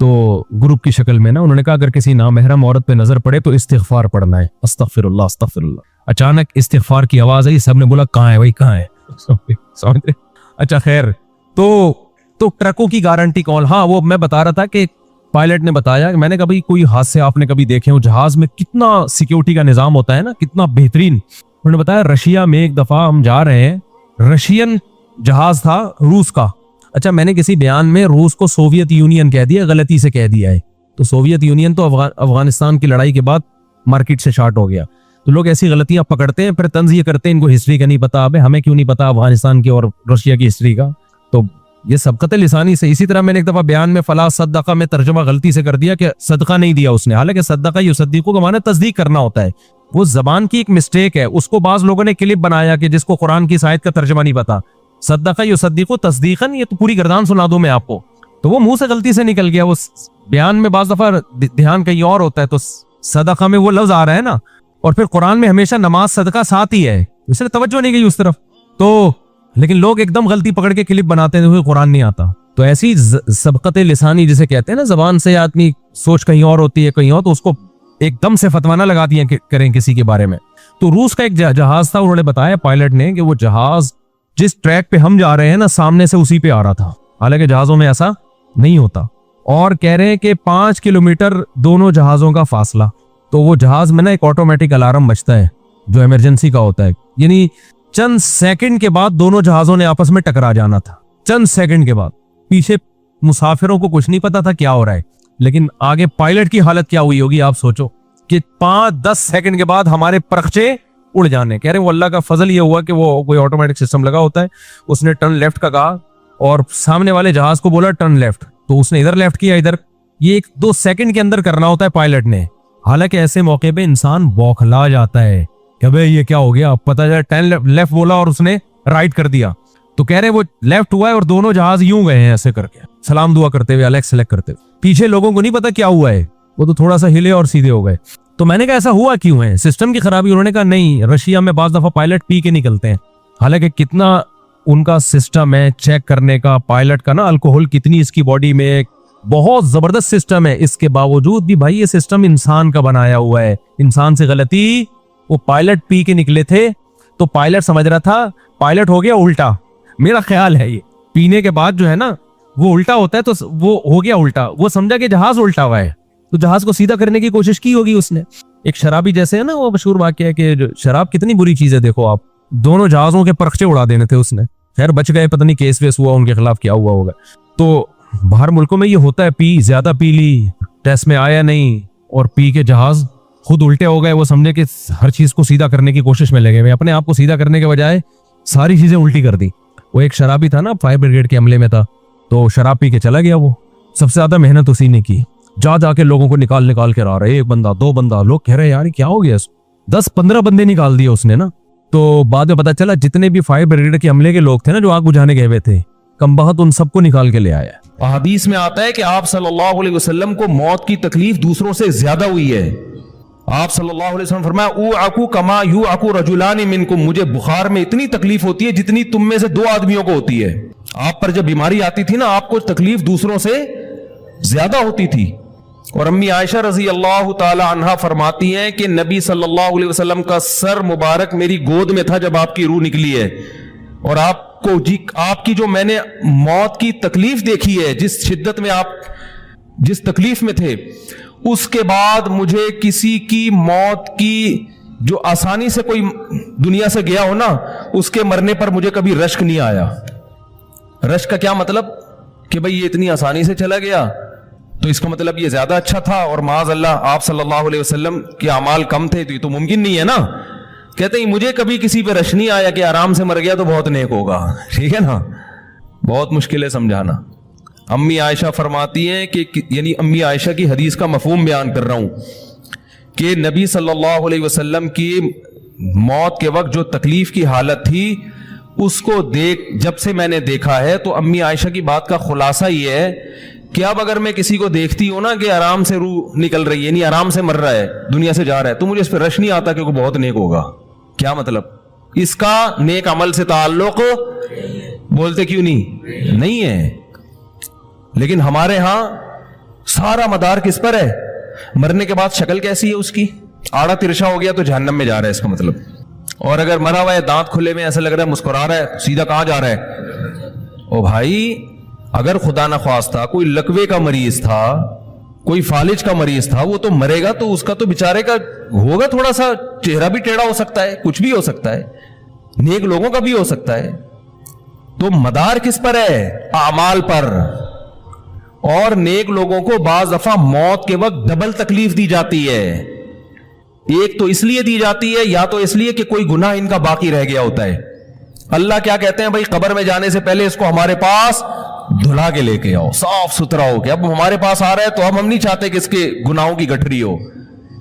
तो ग्रुप की शक्ल में ना उन्होंने कहा अगर किसी नामहरम औरत पे नजर पड़े तो इस्तिगफार पढ़ना है, अस्तगफिरुल्लाह अस्तगफिरुल्लाह। अचानक इस्तिगफार की आवाज आई, सबने बोला कहाँ है भाई, कहाँ है? समझ रहे? अच्छा खैर, तो ट्रकों की गारंटी कौन? हाँ, वो मैं बता रहा था कि पायलट ने बताया, मैंने कहा भाई कोई हादसे आपने कभी देखे हो जहाज में, कितना सिक्योरिटी का निजाम होता है ना, कितना बेहतरीन। उन्होंने बताया रशिया में एक दफा हम जा रहे हैं, रशियन जहाज था रूस का। अच्छा, मैंने किसी बयान में रूस को सोवियत यूनियन कह दिया, गलती से कह दिया है। तो सोवियत यूनियन तो अफगानिस्तान की लड़ाई के बाद मार्केट से शार्ट हो गया। तो लोग ऐसी गलतियां पकड़ते हैं, फिर तंज ये करते हैं इनको हिस्ट्री का नहीं पता। अबे हमें क्यों नहीं पता अफगानिस्तान की और रशिया की हिस्ट्री का? तो ये सबकत लिसानी से। इसी तरह मैंने एक दफा बयान में फला सदका में तर्जुमा गलती से कर दिया कि सदका नहीं दिया उसने, हालांकि सदका युसद्दिकु का माने तस्दीक करना होता है। वो जबान की एक मिस्टेक है, उसको बाज लोगों ने क्लिप बनाया कि जिसको कुरान की आयत का तर्जुमा नहीं पता। सदका युसद्दिकु तस्दीकन, ये तो पूरी गर्दान सुना दूं मैं आपको। तो वो मुंह से गलती से निकल गया। वो बयान में बाज दफा ध्यान कहीं और होता है, तो सदका में वो लफ्ज आ रहा है ना, और फिर कुरान में हमेशा नमाज सदका साथ ही है, इसलिए तवज्जो नहीं गई उस तरफ। तो लेकिन लोग एकदम गलती पकड़ के क्लिप बनाते हैं, कुरान नहीं आता। तो ऐसी सबकत लिसानी जिसे कहते हैं ना, जबान से आदमी सोच कहीं और होती है कहीं और, तो उसको एकदम से फतवाना लगा दिया करें किसी के बारे में। तो रूस का एक जहाज था, उन्होंने बताया पायलट ने कि वो जहाज जिस ट्रैक पे हम जा रहे हैं ना, सामने से उसी पे आ रहा था। हालांकि जहाजों में ऐसा नहीं होता। और कह रहे हैं कि 5 किलोमीटर दोनों जहाजों का फासला। तो वो जहाज में ना एक ऑटोमेटिक अलार्म बजता है जो इमरजेंसी का होता है, यानी चंद सेकंड के बाद दोनों जहाजों ने आपस में टकरा जाना था। चंद सेकंड के बाद। पीछे मुसाफिरों को कुछ नहीं पता था क्या हो रहा है, लेकिन आगे पायलट की हालत क्या हुई होगी आप सोचो कि 5-10 सेकंड के बाद हमारे परखचे उड़ जाने। कह रहे वो अल्लाह का फजल ये हुआ कि वो कोई ऑटोमेटिक सिस्टम लगा होता है, उसने टर्न लेफ्ट का कहा और सामने वाले जहाज को बोला टर्न लेफ्ट, तो उसने इधर लेफ्ट किया, इधर। ये 1-2 सेकंड के अंदर करना होता है पायलट ने। हालांकि ऐसे मौके पे इंसान बौखला जाता है कि भाई ये क्या हो गया, पता चला टर्न लेफ्ट बोला और उसने राइट कर दिया। तो कह रहे वो लेफ्ट हुआ है और दोनों जहाज यूं गए हैं ऐसे करके, सलाम दुआ करते हुए, अलग सेलेक्ट करते हुए। पीछे लोगों को नहीं पता क्या हुआ है, वो तो थोड़ा सा हिले और सीधे हो गए। तो मैंने कहा ऐसा हुआ क्यों है, सिस्टम की खराबी? उन्होंने कहा नहीं, रशिया में बाज दफा पायलट पी के निकलते हैं। हालांकि कितना उनका सिस्टम है चेक करने का, पायलट का ना अल्कोहल कितनी इसकी बॉडी में, बहुत जबरदस्त सिस्टम है। इसके बावजूद भी भाई ये सिस्टम इंसान का बनाया हुआ है, इंसान से गलती। वो पायलट पी के निकले थे तो पायलट समझ रहा था पायलट हो गया उल्टा, मेरा ख्याल है ये पीने के बाद जो है ना वो उल्टा होता है, तो वो हो गया उल्टा। वो समझा कि जहाज उल्टा हुआ है, तो जहाज को सीधा करने की कोशिश की होगी उसने। एक शराबी जैसे है ना, वो मशहूर वाक्य है कि शराब कितनी बुरी चीज है, देखो आप, दोनों जहाजों के परखचे उड़ा देने थे उसने। खैर बच गए, पता नहीं केस वेस हुआ उनके खिलाफ, क्या हुआ होगा। तो बाहर मुल्कों में ये होता है, ज्यादा पी ली, टेस्ट में आया नहीं और पी के जहाज खुद उल्टे हो गए। वो समझे कि हर चीज को सीधा करने की कोशिश में लगे हुए, अपने आप को सीधा करने के बजाय सारी चीजें उल्टी कर दी। वो एक शराबी था ना, फायर ब्रिगेड के अमले में था, तो शराब पी के चला गया। वो सबसे ज्यादा मेहनत उसी ने की, जा जाके लोगों को निकाल के ला रहे, 1 बंदा 2 बंदा, लोग कह रहे यार क्या हो गया, 10-15 बंदे निकाल दिए उसने ना। तो बाद में पता चला जितने भी फायर ब्रिगेड के अमले के लोग थे ना, जो आग बुझाने गए हुए थे, कमबख्त उन सबको निकाल के ले आया। हदीस में आता है कि आप सल्लल्लाहु अलैहि वसल्लम को मौत की तकलीफ दूसरों से ज्यादा हुई है। आप सल्लल्लाहु अलैहि वसल्लम फरमाया ऊ आकू कमा यू आकू रजुलानी मिनकुम, मुझे बुखार में इतनी तकलीफ होती है जितनी तुम में से 2 आदमियों को होती है। आप पर जब बीमारी आती थी ना, आपको तकलीफ दूसरों से ज्यादा होती थी। और अम्मी आयशा रजी अल्लाह ताला अन्हा फरमाती हैं कि नबी सल्लल्लाहु अलैहि वसल्लम का सर मुबारक मेरी गोद में था जब आपकी रूह निकली है, और आपकी जो मैंने मौत की तकलीफ देखी है, जिस शिद्दत में आप जिस तकलीफ में थे, उसके बाद मुझे किसी की मौत की जो आसानी से कोई दुनिया से गया हो ना, उसके मरने पर मुझे कभी रश्क नहीं आया। रश्क का क्या मतलब कि भाई ये इतनी आसानी से चला गया तो इसका मतलब ये ज्यादा अच्छा था, और माज अल्लाह आप सल्लल्लाहु अलैहि वसल्लम के अमाल कम थे, तो ये तो मुमकिन नहीं है ना। कहते हैं मुझे कभी किसी पे रश नहीं आया कि आराम से मर गया तो बहुत नेक होगा, ठीक है ना। बहुत मुश्किल है समझाना। अम्मी आयशा फरमाती हैं कि यानी अम्मी आयशा की हदीस का मफहूम बयान कर रहा हूं कि नबी सल्लल्लाहु अलैहि वसल्लम की मौत के वक्त जो तकलीफ की हालत थी, उसको जब से मैंने देखा है, तो अम्मी आयशा की बात का खुलासा ये है कि अब अगर मैं किसी को देखती हूं ना कि आराम से रूह निकल रही है, यानी आराम से मर रहा है, दुनिया से जा रहा है, तो मुझे इस पर रश नहीं आता क्योंकि बहुत नेक होगा। क्या मतलब? इसका नेक अमल से ताल्लुक बोलते क्यों नहीं है। लेकिन हमारे यहां सारा मदार किस पर है? मरने के बाद शक्ल कैसी है उसकी? आड़ा तिरछा हो गया तो जहन्नम में जा रहा है इसका मतलब। और अगर मरा हुआ है, दांत खुले में, ऐसा लग रहा है मुस्कुरा रहा है, सीधा कहां जा रहा है? ओ भाई, अगर खुदा न ख्वास्ता कोई लकवे का मरीज था, कोई फालिज का मरीज था, वो तो मरेगा तो उसका तो बेचारे का होगा, थोड़ा सा चेहरा भी टेढ़ा हो सकता है, कुछ भी हो सकता है, नेक लोगों का भी हो सकता है। तो मदार किस पर है? आमाल पर। और नेक लोगों को बाज दफा मौत के वक्त डबल तकलीफ दी जाती है। एक तो इसलिए दी जाती है, या तो इसलिए कि कोई गुनाह इनका बाकी रह गया होता है। अल्लाह क्या कहते हैं, भाई कब्र में जाने से पहले इसको हमारे पास धुला के लेके आओ, साफ सुथरा हो के। अब हमारे पास आ रहा है तो हम नहीं चाहते कि इसके गुनाहों की गठरी हो,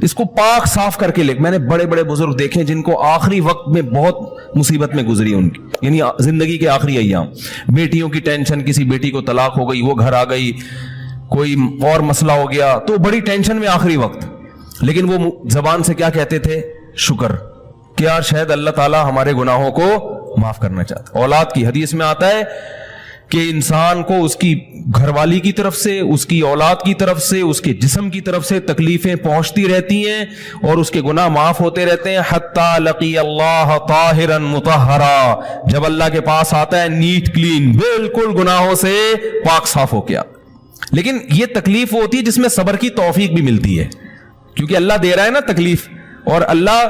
इसको पाक साफ करके ले। मैंने बड़े बड़े बुजुर्ग देखे जिनको आखिरी वक्त में बहुत मुसीबत में गुजरी उनकी, यानी जिंदगी के आखिरी अय्याम, बेटियों की टेंशन, किसी बेटी को तलाक हो गई, वो घर आ गई, कोई और मसला हो गया, तो बड़ी टेंशन में आखिरी वक्त। लेकिन वो जबान से क्या कहते थे? शुक्र, क्या शायद अल्लाह ताला हमारे गुनाहों को माफ करना चाहता। औलाद की हदीस में आता है कि इंसान को उसकी घरवाली की तरफ से, उसकी औलाद की तरफ से, उसके जिस्म की तरफ से तकलीफें पहुंचती रहती हैं और उसके गुनाह माफ होते रहते हैं। हत्ता लकी अल्लाह ताहिरन मुतहरा, जब अल्लाह के पास आता है नीट क्लीन, बिल्कुल गुनाहों से पाक साफ हो गया। लेकिन यह तकलीफ होती है जिसमें सब्र की तौफीक भी मिलती है, क्योंकि अल्लाह दे रहा है ना तकलीफ, और अल्लाह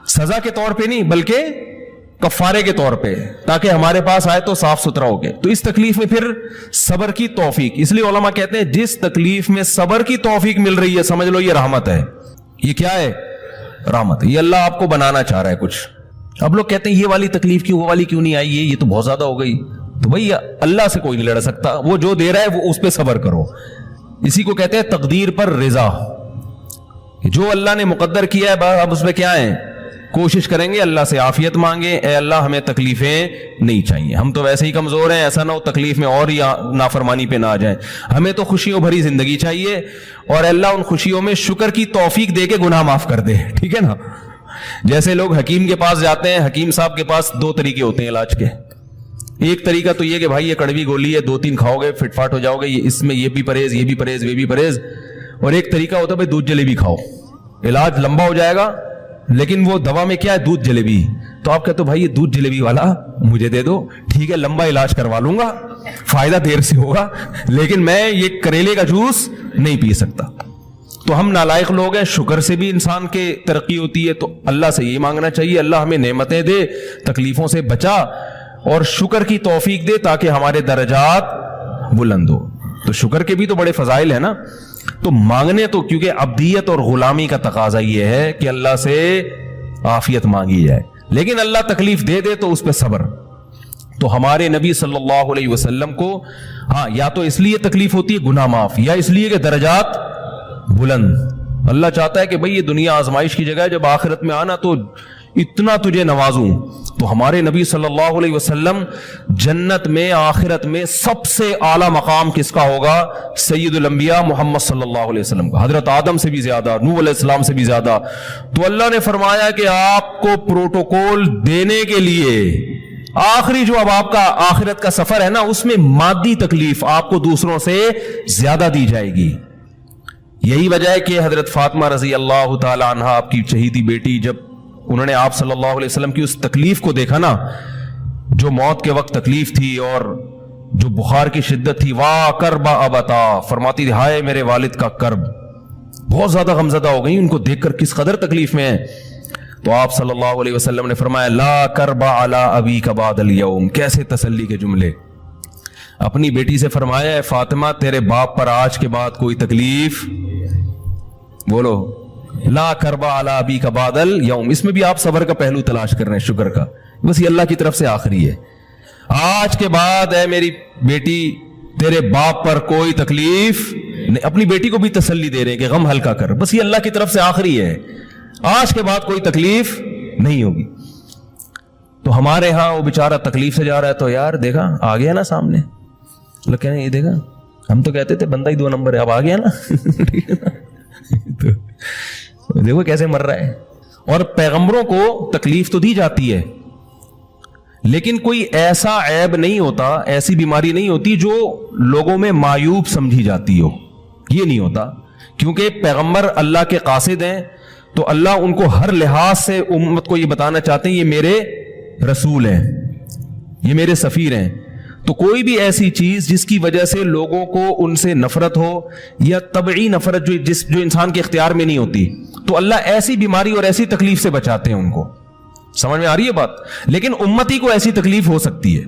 सजा के तौर पे नहीं बल्कि कफारे के तौर पे, ताकि हमारे पास आए तो साफ सुथरा हो गए। तो इस तकलीफ में फिर सब्र की तौफीक, इसलिए उलमा कहते हैं जिस तकलीफ में सब्र की तौफीक मिल रही है, समझ लो ये रहमत है। ये क्या है? रहमत है। ये अल्लाह आपको बनाना चाह रहा है कुछ। अब लोग कहते हैं ये वाली तकलीफ क्यों, वो वाली क्यों नहीं आई, ये तो बहुत ज्यादा हो गई। तो भाई अल्लाह से कोई नहीं लड़ सकता, वो जो दे रहा है वो उस पर सब्र करो। इसी को कहते हैं तकदीर पर रिजा। जो अल्लाह ने मुकद्दर किया है अब उस पर क्या है, कोशिश करेंगे, अल्लाह से आफियत मांगे, ए अल्लाह हमें तकलीफें नहीं चाहिए, हम तो वैसे ही कमजोर हैं, ऐसा ना हो तकलीफ में और ही नाफरमानी पे ना आ जाए, हमें तो खुशियों भरी जिंदगी चाहिए, और अल्लाह उन खुशियों में शुक्र की तौफीक दे के गुनाह माफ कर दे। ठीक है ना? जैसे लोग हकीम के पास जाते हैं, हकीम साहब के पास दो तरीके होते हैं इलाज के। एक तरीका तो ये कि भाई ये कड़वी गोली है, 2-3 खाओगे फिटफाट हो जाओगे, ये इसमें ये भी परहेज, ये भी परहेज, वे भी परहेज। और एक तरीका होता है भाई दूध जलेबी खाओ, इलाज लंबा हो जाएगा, लेकिन वो दवा में क्या है? दूध जलेबी। तो आप कहते हो भाई ये दूध जलेबी वाला मुझे दे दो, ठीक है लंबा इलाज करवा लूंगा, फायदा देर से होगा, लेकिन मैं ये करेले का जूस नहीं पी सकता। तो हम नालायक लोग हैं, शुक्र से भी इंसान के तरक्की होती है। तो अल्लाह से ये मांगना चाहिए, अल्लाह हमें नेमतें दे, तकलीफों से बचा और शुक्र की तौफीक दे ताकि हमारे दर्जात बुलंद हो। तो शुक्र के भी तो बड़े फजाइल है ना। तो मांगने तो, क्योंकि अब्दियत और गुलामी का तकाजा यह है कि अल्लाह से आफियत मांगी जाए, लेकिन अल्लाह तकलीफ दे दे तो उस पर सब्र। तो हमारे नबी सल्लल्लाहु अलैहि वसल्लम को हाँ, या तो इसलिए तकलीफ होती है गुनाह माफ, या इसलिए कि दर्जात बुलंद। अल्लाह चाहता है कि भाई ये दुनिया आजमाइश की जगह है, जब आखिरत में आना तो इतना तुझे नवाजूं। तो हमारे नबी सल्लल्लाहु अलैहि वसल्लम जन्नत में आखिरत में सबसे आला मकाम किसका होगा? सैयदुल अंबिया मोहम्मद सल्लल्लाहु अलैहि वसल्लम का, हजरत आदम से भी ज्यादा, नूह अलैहिस्सलाम से भी ज्यादा। तो अल्लाह ने फरमाया कि आपको प्रोटोकॉल देने के लिए आखिरी जो अब आपका आखिरत का सफर है ना, उसमें मादी तकलीफ आपको दूसरों से ज्यादा दी जाएगी। यही वजह है कि हजरत फातिमा रजी अल्लाह ताला अन्हा, आपकी शहीदी बेटी, जब उन्होंने आप सल्लल्लाहु अलैहि वसल्लम की उस तकलीफ को देखा ना, जो मौत के वक्त तकलीफ थी और जो बुखार की शिद्दत थी, वाह करबा अबता, फरमाती थी हाय मेरे वालिद का कर्ब। बहुत ज्यादा गमजदा हो गई उनको देखकर, किस कदर तकलीफ में है। तो आप सल्लल्लाहु अलैहि वसल्लम ने फरमाया ला करबा अला अबी का बादल यौम। कैसे तसल्ली के जुमले। अपनी बेटी से फरमाया है फातिमा तेरे बाप पर आज के बाद कोई तकलीफ, बोलो ला करबा अला अबी का बादल यौम। इसमें भी आप सब्र का पहलू तलाश कर रहे हैं, शुक्र का। बस ये अल्लाह की तरफ से आखिरी है। आज के बाद है मेरी बेटी तेरे बाप पर कोई तकलीफ नहीं। अपनी बेटी को भी तसल्ली दे रहे हैं कि गम हल्का कर, बस ये अल्लाह की तरफ से आखिरी है, आज के बाद कोई तकलीफ नहीं होगी। तो हमारे यहां वो बेचारा तकलीफ से जा रहा है, तो यार देखा आ गया ना सामने, लोग कह रहे हैं ये देखा, हम तो कहते थे बंदा ही 2 नंबर है, अब आ गया ना। ठीक है ना? तो देखो कैसे मर रहा है। और पैगंबरों को तकलीफ तो दी जाती है, लेकिन कोई ऐसा ऐब नहीं होता, ऐसी बीमारी नहीं होती जो लोगों में मायूब समझी जाती हो। ये नहीं होता, क्योंकि पैगंबर अल्लाह के कासिद हैं, तो अल्लाह उनको हर लिहाज से उम्मत को ये बताना चाहते हैं ये मेरे रसूल हैं, ये मेरे सफीर हैं। तो कोई भी ऐसी चीज जिसकी वजह से लोगों को उनसे नफरत हो, या तबई नफरत जो इंसान के इख्तियार में नहीं होती, तो अल्लाह ऐसी बीमारी और ऐसी तकलीफ से बचाते हैं उनको। समझ में आ रही है बात? लेकिन उम्मती को ऐसी तकलीफ हो सकती है।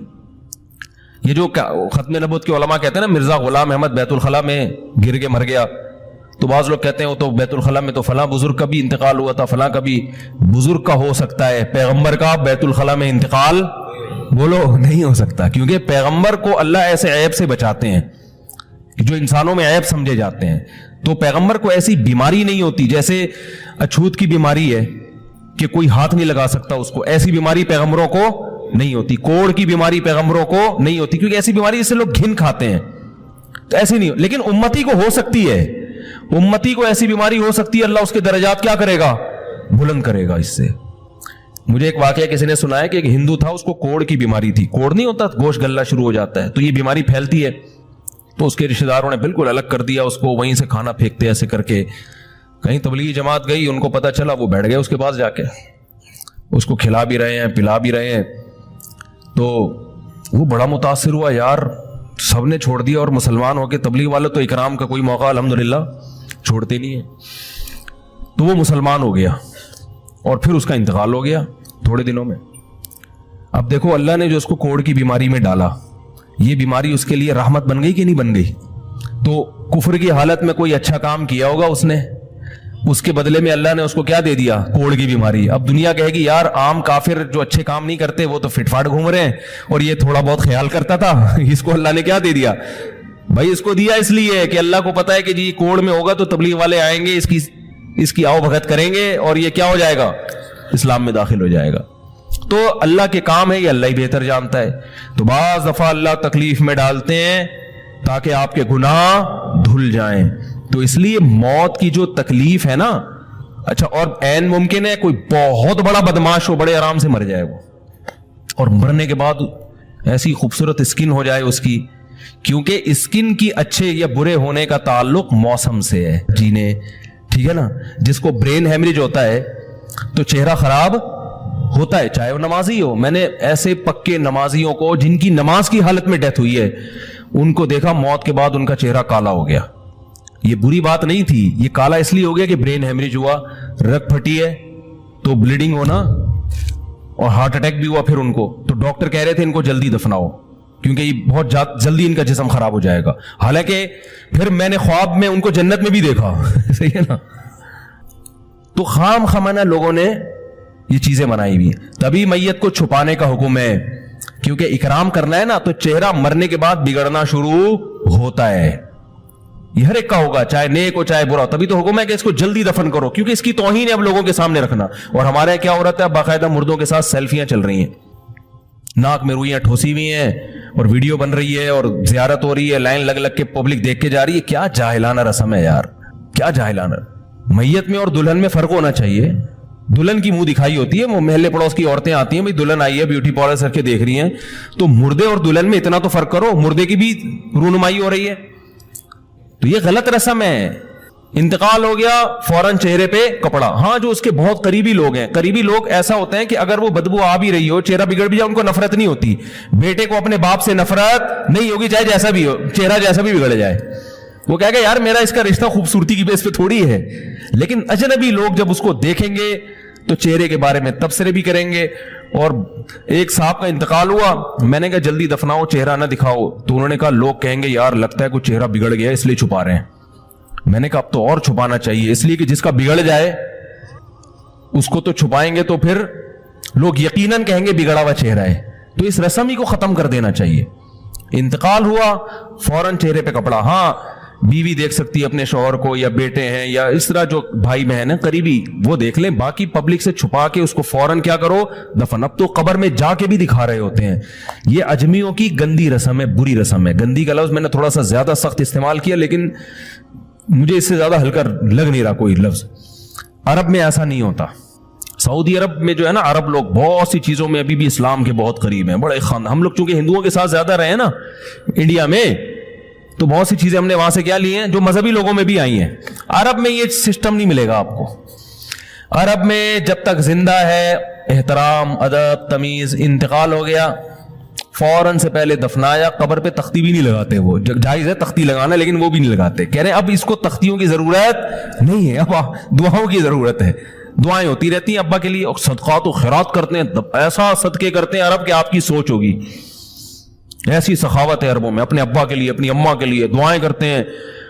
ये जो खत्म नबूवत के उलमा कहते हैं ना, मिर्जा गुलाम अहमद बैतुल खला में गिर के मर गया, तो बाज लोग कहते हैं वो तो बैतुल खला में तो फला बुजुर्ग का भी इंतकाल हुआ था, फला का भी बुजुर्ग का हो सकता है, पैगंबर का बैतुल खला में इंतकाल बोलो नहीं हो सकता, क्योंकि पैगंबर को अल्लाह ऐसे ऐब से बचाते हैं जो इंसानों में ऐब समझे जाते हैं। तो पैगंबर को ऐसी बीमारी नहीं होती, जैसे अछूत की बीमारी है कि कोई हाथ नहीं लगा सकता उसको, ऐसी बीमारी पैगंबरों को नहीं होती। कोढ़ की बीमारी पैगंबरों को नहीं होती, क्योंकि ऐसी बीमारी जिससे लोग घिन खाते हैं, तो ऐसी नहीं। लेकिन उम्मती को हो सकती है, उम्मती को ऐसी बीमारी हो सकती है, अल्लाह उसके दर्जात क्या करेगा, बुलंद करेगा इससे। मुझे एक वाकया किसी ने सुनाया कि एक हिंदू था, उसको कोढ़ की बीमारी थी। कोढ़ नहीं होता, गोश्त गलना शुरू हो जाता है, तो ये बीमारी फैलती है। तो उसके रिश्तेदारों ने बिल्कुल अलग कर दिया उसको, वहीं से खाना फेंकते ऐसे करके। कहीं तबलीगी जमात गई, उनको पता चला, वो बैठ गए उसके पास जाके, उसको खिला भी रहे हैं, पिला भी रहे हैं। तो वो बड़ा मुतासिर हुआ, यार सबने छोड़ दिया और मुसलमान होके तबलीग वाले तो इकराम का कोई मौका अल्हम्दुलिल्लाह छोड़ते नहीं है। तो वो मुसलमान हो गया और फिर उसका इंतकाल हो गया थोड़े दिनों में। अब देखो अल्लाह ने जो उसको कोढ़ की बीमारी में डाला, ये बीमारी उसके लिए रहमत बन गई कि नहीं बन गई? तो कुफर की हालत में कोई अच्छा काम किया होगा उसने, उसके बदले में अल्लाह ने उसको क्या दे दिया, कोढ़ की बीमारी। अब दुनिया कहेगी यार आम काफिर जो अच्छे काम नहीं करते वो तो फिटफाट घूम रहे हैं, और ये थोड़ा बहुत ख्याल करता था, इसको अल्लाह ने क्या दे दिया भाई? इसको दिया इसलिए कि अल्लाह को पता है कि जी कोढ़ में होगा तो तबलीग वाले आएंगे, इसकी आओ भगत करेंगे और ये क्या हो जाएगा, इस्लाम में दाखिल हो जाएगा। तो अल्लाह के काम है, ये अल्लाह ही बेहतर जानता है। तो बाज दफा अल्लाह तकलीफ में डालते हैं ताकि आपके गुनाह धुल जाएं। तो इसलिए मौत की जो तकलीफ है ना, अच्छा, और ऐन मुमकिन है कोई बहुत बड़ा बदमाश हो, बड़े आराम से मर जाए वो, और मरने के बाद ऐसी खूबसूरत स्किन हो जाए उसकी, क्योंकि स्किन की अच्छे या बुरे होने का ताल्लुक मौसम से है, जीने, ठीक है ना। जिसको ब्रेन हेमरेज होता है तो चेहरा खराब होता है, चाहे वो नमाजी हो। मैंने ऐसे पक्के नमाजियों को जिनकी नमाज की हालत में डेथ हुई है, उनको देखा मौत के बाद उनका चेहरा काला हो गया। ये बुरी बात नहीं थी, ये काला इसलिए हो गया कि ब्रेन हेमरेज हुआ, रग फटी है तो ब्लीडिंग होना, और हार्ट अटैक भी हुआ फिर उनको। तो डॉक्टर कह रहे थे इनको जल्दी दफनाओ, क्योंकि ये बहुत जल्दी इनका जिस्म खराब हो जाएगा। हालांकि फिर मैंने ख्वाब में उनको जन्नत में भी देखा सही है ना। तो खाम खमाना लोगों ने ये चीजें बनाई हुई, तभी मैयत को छुपाने का हुक्म है, क्योंकि इकराम करना है ना, तो चेहरा मरने के बाद बिगड़ना शुरू होता है। ये हर एक का होगा, चाहे नेक हो चाहे बुरा, तभी तो हुक्म है कि इसको जल्दी दफन करो, क्योंकि इसकी तौहीन है अब लोगों के सामने रखना। और हमारे क्या हो रहा है, बाकायदा मुर्दों के साथ सेल्फियां चल रही हैं, नाक में रुइयां ठोसी हुई हैं और वीडियो बन रही है और जियारत हो रही है, लाइन लग लग के पब्लिक देख के जा रही है। क्या जाहिलाना रस्म है यार, क्या जाहिलाना। मैयत में और दुल्हन में फर्क होना चाहिए। दुल्हन की मुंह दिखाई होती है, वो महल्ले पड़ोस की औरतें आती हैं, भाई दुल्हन आई है, ब्यूटी पार्लर सर के देख रही हैं, तो मुर्दे और दुल्हन में इतना तो फर्क करो, मुर्दे की भी रूनुमाई हो रही है। तो ये गलत रस्म है। इंतकाल हो गया, फौरन चेहरे पे कपड़ा। हाँ, जो उसके बहुत करीबी लोग हैं, करीबी लोग ऐसा होते हैं कि अगर वो बदबू आ भी रही हो, चेहरा बिगड़ भी जाए, उनको नफरत नहीं होती। बेटे को अपने बाप से नफरत नहीं होगी, चाहे जैसा भी हो, चेहरा जैसा भी बिगड़ जाए। वो कहेगा यार मेरा इसका रिश्ता खूबसूरती की बेस पे थोड़ी है। लेकिन अजनबी लोग जब उसको देखेंगे तो चेहरे के बारे में तबसरे भी करेंगे। और एक साहब का इंतकाल हुआ, मैंने कहा जल्दी दफनाओ, चेहरा ना दिखाओ। तो उन्होंने कहा लोग कहेंगे यार लगता है कुछ चेहरा बिगड़ गया इसलिए छुपा रहे हैं। मैंने कहा अब तो और छुपाना चाहिए, इसलिए कि जिसका बिगड़ जाए उसको तो छुपाएंगे तो फिर लोग यकीनन कहेंगे बिगड़ा हुआ चेहरा है। तो इस रस्म ही को खत्म कर देना चाहिए। इंतकाल हुआ, फौरन चेहरे पे कपड़ा। हाँ, बीवी देख सकती है अपने शौहर को, या बेटे हैं, या इस तरह जो भाई बहन है करीबी, वो देख लें। बाकी पब्लिक से छुपा के उसको फौरन क्या करो, दफन। अब तो कब्र में जाके भी दिखा रहे होते हैं। ये अजमियों की गंदी रस्म है, बुरी रस्म है। गंदी का लफ्ज मैंने थोड़ा सा ज्यादा सख्त इस्तेमाल किया, लेकिन मुझे इससे ज्यादा हल्का लग नहीं रहा कोई लफ्ज। अरब में ऐसा नहीं होता। सऊदी अरब में जो है ना, अरब लोग बहुत सी चीजों में अभी भी इस्लाम के बहुत करीब हैं, बड़े खान। हम लोग चूंकि हिंदुओं के साथ ज्यादा रहे ना इंडिया में, तो बहुत सी चीजें हमने वहां से क्या ली हैं जो मजहबी लोगों में भी आई हैं। अरब में ये सिस्टम नहीं मिलेगा आपको। अरब में जब तक जिंदा है एहतराम, अदब, तमीज, इंतकाल हो गया फौरन से पहले दफनाया, कब्र पे तख्ती भी नहीं लगाते। वो जायज है तख्ती लगाना, लेकिन वो भी नहीं लगाते। कह रहे हैं अब इसको तख्तियों की जरूरत नहीं है, अब दुआओं की जरूरत है। दुआएं होती रहती हैं अब्बा के लिए, और सदकात व खैरात करते हैं, ऐसा सदके करते हैं अरब के आपकी सोच होगी। ऐसी सखावत है अरबों में, अपने अब्बा के लिए, अपनी अम्मा के लिए दुआएं करते हैं।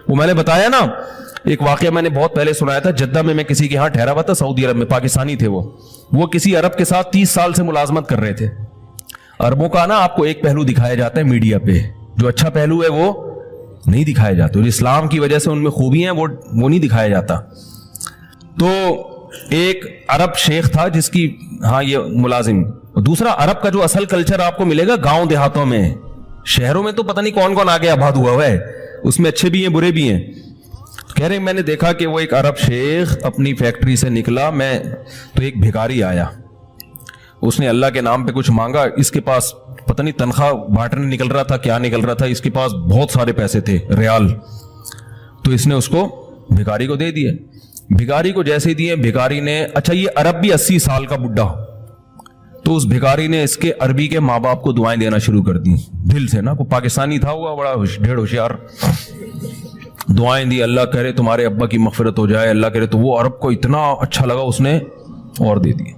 वो मैंने बताया ना, एक वाकया मैंने बहुत पहले सुनाया था। जद्दा में मैं किसी के यहाँ ठहरा हुआ था, सऊदी अरब में, पाकिस्तानी थे वो किसी अरब के साथ 30 साल से मुलाजमत कर रहे थे। अरबों का ना आपको एक पहलू दिखाया जाता है मीडिया पे, जो अच्छा पहलू है वो नहीं दिखाया जाता। जो इस्लाम की वजह से उनमें खूबियां हैं वो नहीं दिखाया जाता। तो एक अरब शेख था जिसकी, हाँ ये मुलाजिम। दूसरा, अरब का जो असल कल्चर आपको मिलेगा गांव देहातों में, शहरों में तो पता नहीं कौन कौन आगे आबाद हुआ है, उसमें अच्छे भी हैं बुरे भी हैं। कह रहे मैंने देखा कि वो एक अरब शेख अपनी फैक्ट्री से निकला, मैं तो एक भिखारी आया, उसने अल्लाह के नाम पे कुछ मांगा। इसके पास पता नहीं तनख्वाह बांटने निकल रहा था, क्या निकल रहा था, इसके पास बहुत सारे पैसे थे रियाल। तो इसने उसको भिखारी को दे दिए। भिखारी को जैसे दिए, भिखारी ने, अच्छा ये अरब भी 80 साल का बुढ़ा, तो उस भिखारी ने इसके अरबी के माँ बाप को दुआएं देना शुरू कर दी दिल से ना। को पाकिस्तानी था हुआ, बड़ा ढेर होशियार, दुआएं दी, अल्लाह करे तुम्हारे अब्बा की मगफिरत हो जाए, अल्लाह करे। तो वो अरब को इतना अच्छा लगा, उसने और दे दिए।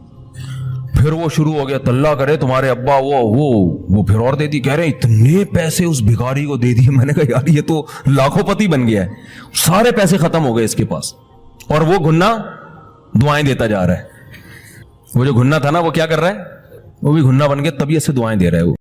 फिर वो शुरू हो गया, तल्ला करे तुम्हारे अब्बा वो फिर और दे दी। कह रहे इतने पैसे उस भिखारी को दे दिए। मैंने कहा यार ये तो लाखोंपति बन गया है, सारे पैसे खत्म हो गए इसके पास, और वो गुन्ना दुआएं देता जा रहा है। वो जो गुन्ना था ना, वो क्या कर रहा है, वो भी गुन्ना बन के तबीयत से दुआएं दे रहा है वो।